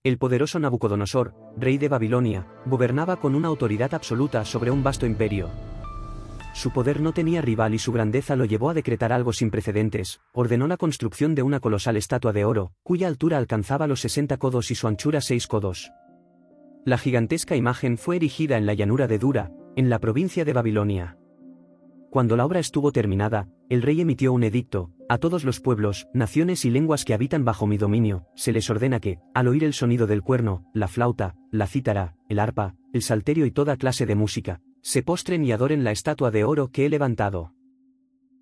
El poderoso Nabucodonosor, rey de Babilonia, gobernaba con una autoridad absoluta sobre un vasto imperio. Su poder no tenía rival y su grandeza lo llevó a decretar algo sin precedentes. Ordenó la construcción de una colosal estatua de oro, cuya altura alcanzaba los 60 codos y su anchura 6 codos. La gigantesca imagen fue erigida en la llanura de Dura, en la provincia de Babilonia. Cuando la obra estuvo terminada, el rey emitió un edicto: a todos los pueblos, naciones y lenguas que habitan bajo mi dominio, se les ordena que, al oír el sonido del cuerno, la flauta, la cítara, el arpa, el salterio y toda clase de música, se postren y adoren la estatua de oro que he levantado.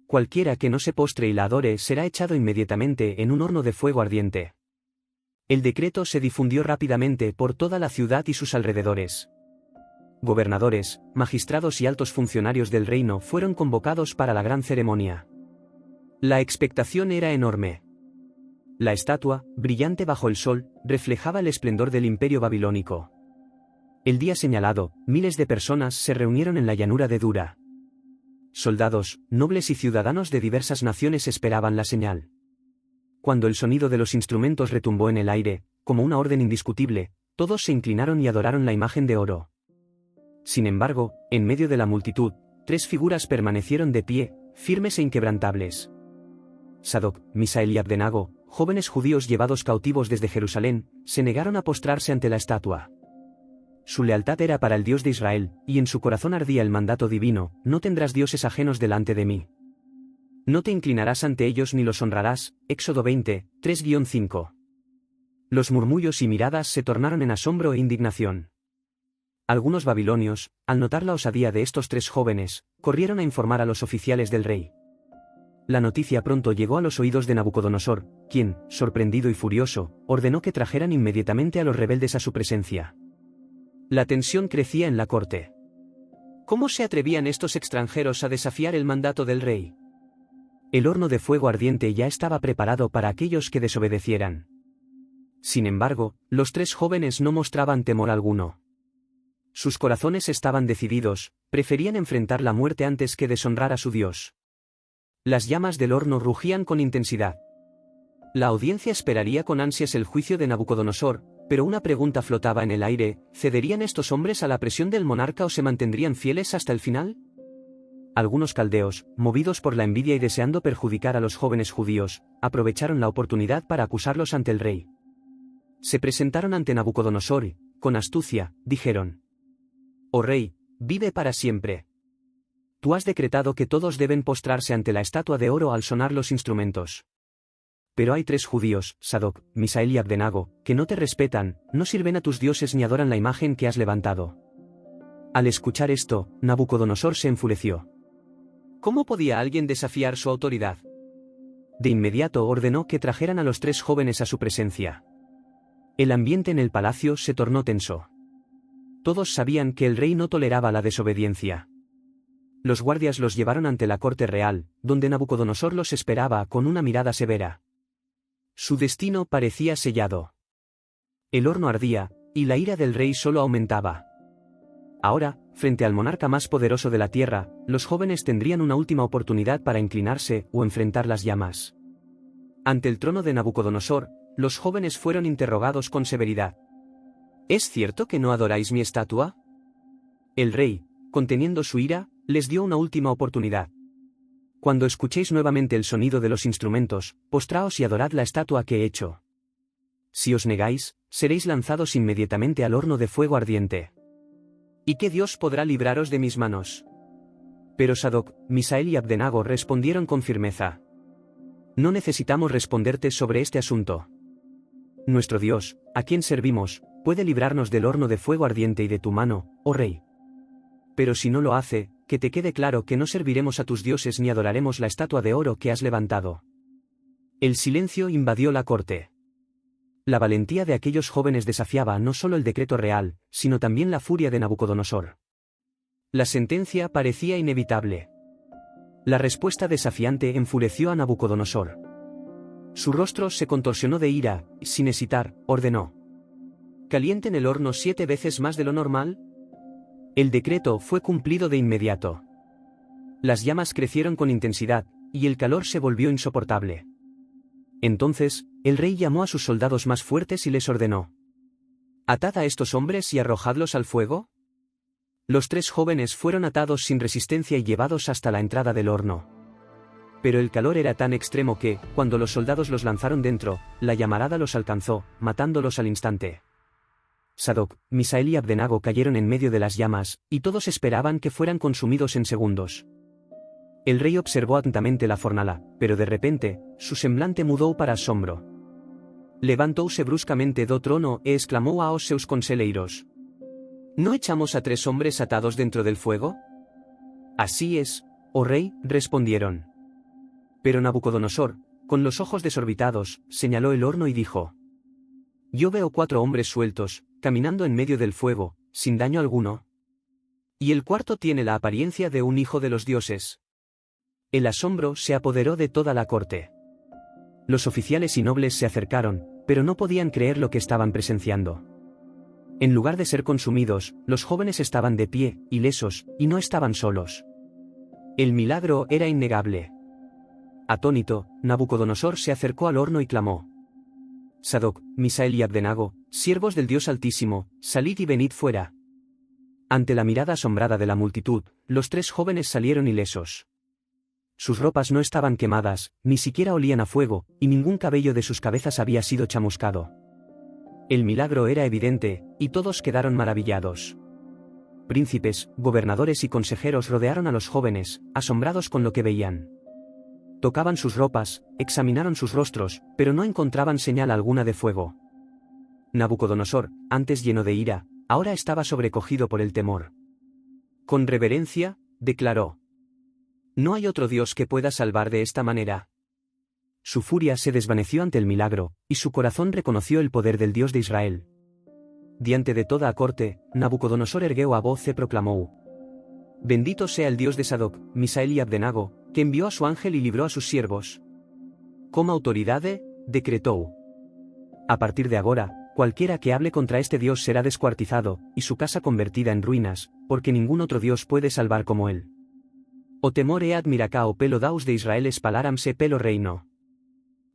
Cualquiera que no se postre y la adore será echado inmediatamente en un horno de fuego ardiente. El decreto se difundió rápidamente por toda la ciudad y sus alrededores. Gobernadores, magistrados y altos funcionarios del reino fueron convocados para la gran ceremonia. La expectación era enorme. La estatua, brillante bajo el sol, reflejaba el esplendor del imperio babilónico. El día señalado, miles de personas se reunieron en la llanura de Dura. Soldados, nobles y ciudadanos de diversas naciones esperaban la señal. Cuando el sonido de los instrumentos retumbó en el aire, como una orden indiscutible, todos se inclinaron y adoraron la imagen de oro. Sin embargo, en medio de la multitud, 3 figuras permanecieron de pie, firmes e inquebrantables. Sadoc, Misael y Abdenago, jóvenes judíos llevados cautivos desde Jerusalén, se negaron a postrarse ante la estatua. Su lealtad era para el Dios de Israel, y en su corazón ardía el mandato divino: no tendrás dioses ajenos delante de mí. No te inclinarás ante ellos ni los honrarás. Éxodo 20, 3-5. Los murmullos y miradas se tornaron en asombro e indignación. Algunos babilonios, al notar la osadía de estos 3 jóvenes, corrieron a informar a los oficiales del rey. La noticia pronto llegó a los oídos de Nabucodonosor, quien, sorprendido y furioso, ordenó que trajeran inmediatamente a los rebeldes a su presencia. La tensión crecía en la corte. ¿Cómo se atrevían estos extranjeros a desafiar el mandato del rey? El horno de fuego ardiente ya estaba preparado para aquellos que desobedecieran. Sin embargo, los 3 jóvenes no mostraban temor alguno. Sus corazones estaban decididos, preferían enfrentar la muerte antes que deshonrar a su Dios. Las llamas del horno rugían con intensidad. La audiencia esperaría con ansias el juicio de Nabucodonosor, pero una pregunta flotaba en el aire: ¿cederían estos hombres a la presión del monarca o se mantendrían fieles hasta el final? Algunos caldeos, movidos por la envidia y deseando perjudicar a los jóvenes judíos, aprovecharon la oportunidad para acusarlos ante el rey. Se presentaron ante Nabucodonosor y, con astucia, dijeron: «Oh rey, vive para siempre. Tú has decretado que todos deben postrarse ante la estatua de oro al sonar los instrumentos. Pero hay 3 judíos, Sadoc, Misael y Abdenago, que no te respetan, no sirven a tus dioses ni adoran la imagen que has levantado». Al escuchar esto, Nabucodonosor se enfureció. ¿Cómo podía alguien desafiar su autoridad? De inmediato ordenó que trajeran a los 3 jóvenes a su presencia. El ambiente en el palacio se tornó tenso. Todos sabían que el rey no toleraba la desobediencia. Los guardias los llevaron ante la corte real, donde Nabucodonosor los esperaba con una mirada severa. Su destino parecía sellado. El horno ardía, y la ira del rey solo aumentaba. Ahora, frente al monarca más poderoso de la tierra, los jóvenes tendrían una última oportunidad para inclinarse o enfrentar las llamas. Ante el trono de Nabucodonosor, los jóvenes fueron interrogados con severidad. ¿Es cierto que no adoráis mi estatua? El rey, conteniendo su ira, les dio una última oportunidad. Cuando escuchéis nuevamente el sonido de los instrumentos, postraos y adorad la estatua que he hecho. Si os negáis, seréis lanzados inmediatamente al horno de fuego ardiente. ¿Y qué Dios podrá libraros de mis manos? Pero Sadoc, Misael y Abdenago respondieron con firmeza: no necesitamos responderte sobre este asunto. Nuestro Dios, a quien servimos, puede librarnos del horno de fuego ardiente y de tu mano, oh rey. Pero si no lo hace, que te quede claro que no serviremos a tus dioses ni adoraremos la estatua de oro que has levantado. El silencio invadió la corte. La valentía de aquellos jóvenes desafiaba no solo el decreto real, sino también la furia de Nabucodonosor. La sentencia parecía inevitable. La respuesta desafiante enfureció a Nabucodonosor. Su rostro se contorsionó de ira, y sin hesitar, ordenó: ¿calienten el horno 7 veces más de lo normal? El decreto fue cumplido de inmediato. Las llamas crecieron con intensidad, y el calor se volvió insoportable. Entonces, el rey llamó a sus soldados más fuertes y les ordenó: «Atad a estos hombres y arrojadlos al fuego». Los 3 jóvenes fueron atados sin resistencia y llevados hasta la entrada del horno. Pero el calor era tan extremo que, cuando los soldados los lanzaron dentro, la llamarada los alcanzó, matándolos al instante. Sadoc, Misael y Abdenago cayeron en medio de las llamas, y todos esperaban que fueran consumidos en segundos. El rey observó atentamente la fornala, pero de repente, su semblante mudó para asombro. Levantóuse bruscamente do trono e exclamó aos seus conselleiros: ¿No echamos a 3 hombres atados dentro del fuego? Así es, oh rey, respondieron. Pero Nabucodonosor, con los ojos desorbitados, señaló el horno y dijo: Yo veo 4 hombres sueltos, caminando en medio del fuego, sin daño alguno. Y el cuarto tiene la apariencia de un hijo de los dioses. El asombro se apoderó de toda la corte. Los oficiales y nobles se acercaron, pero no podían creer lo que estaban presenciando. En lugar de ser consumidos, los jóvenes estaban de pie, ilesos, y no estaban solos. El milagro era innegable. Atónito, Nabucodonosor se acercó al horno y clamó: Sadoc, Misael y Abdenago, siervos del Dios Altísimo, salid y venid fuera. Ante la mirada asombrada de la multitud, los 3 jóvenes salieron ilesos. Sus ropas no estaban quemadas, ni siquiera olían a fuego, y ningún cabello de sus cabezas había sido chamuscado. El milagro era evidente, y todos quedaron maravillados. Príncipes, gobernadores y consejeros rodearon a los jóvenes, asombrados con lo que veían. Tocaban sus ropas, examinaron sus rostros, pero no encontraban señal alguna de fuego. Nabucodonosor, antes lleno de ira, ahora estaba sobrecogido por el temor. Con reverencia, declaró: No hay otro Dios que pueda salvar de esta manera. Su furia se desvaneció ante el milagro, y su corazón reconoció el poder del Dios de Israel. Diante de toda a corte, Nabucodonosor ergueu a voz e proclamou: Bendito sea el Dios de Sadoc, Misael y Abdenago, que envió a su ángel y libró a sus siervos. Como autoridade, decretou: A partir de agora, cualquiera que hable contra este Dios será descuartizado, y su casa convertida en ruinas, porque ningún otro Dios puede salvar como él. O temor e admiracao pelo daus de Israel espalaramse pelo reino.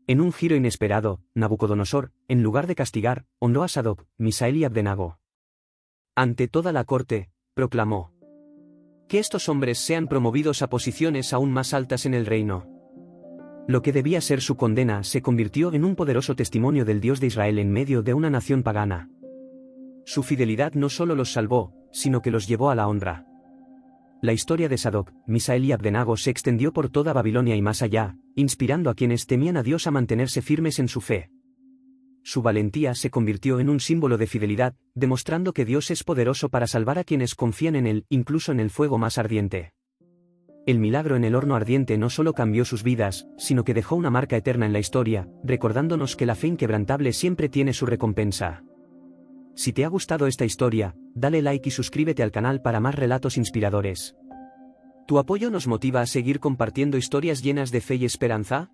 En un giro inesperado, Nabucodonosor, en lugar de castigar, honró a Sadoc, Misael y Abdenago. Ante toda la corte, proclamó: Que estos hombres sean promovidos a posiciones aún más altas en el reino. Lo que debía ser su condena se convirtió en un poderoso testimonio del Dios de Israel en medio de una nación pagana. Su fidelidad no solo los salvó, sino que los llevó a la honra. La historia de Sadoc, Misael y Abdenago se extendió por toda Babilonia y más allá, inspirando a quienes temían a Dios a mantenerse firmes en su fe. Su valentía se convirtió en un símbolo de fidelidad, demostrando que Dios es poderoso para salvar a quienes confían en Él, incluso en el fuego más ardiente. El milagro en el horno ardiente no solo cambió sus vidas, sino que dejó una marca eterna en la historia, recordándonos que la fe inquebrantable siempre tiene su recompensa. Si te ha gustado esta historia, dale like y suscríbete al canal para más relatos inspiradores. ¿Tu apoyo nos motiva a seguir compartiendo historias llenas de fe y esperanza?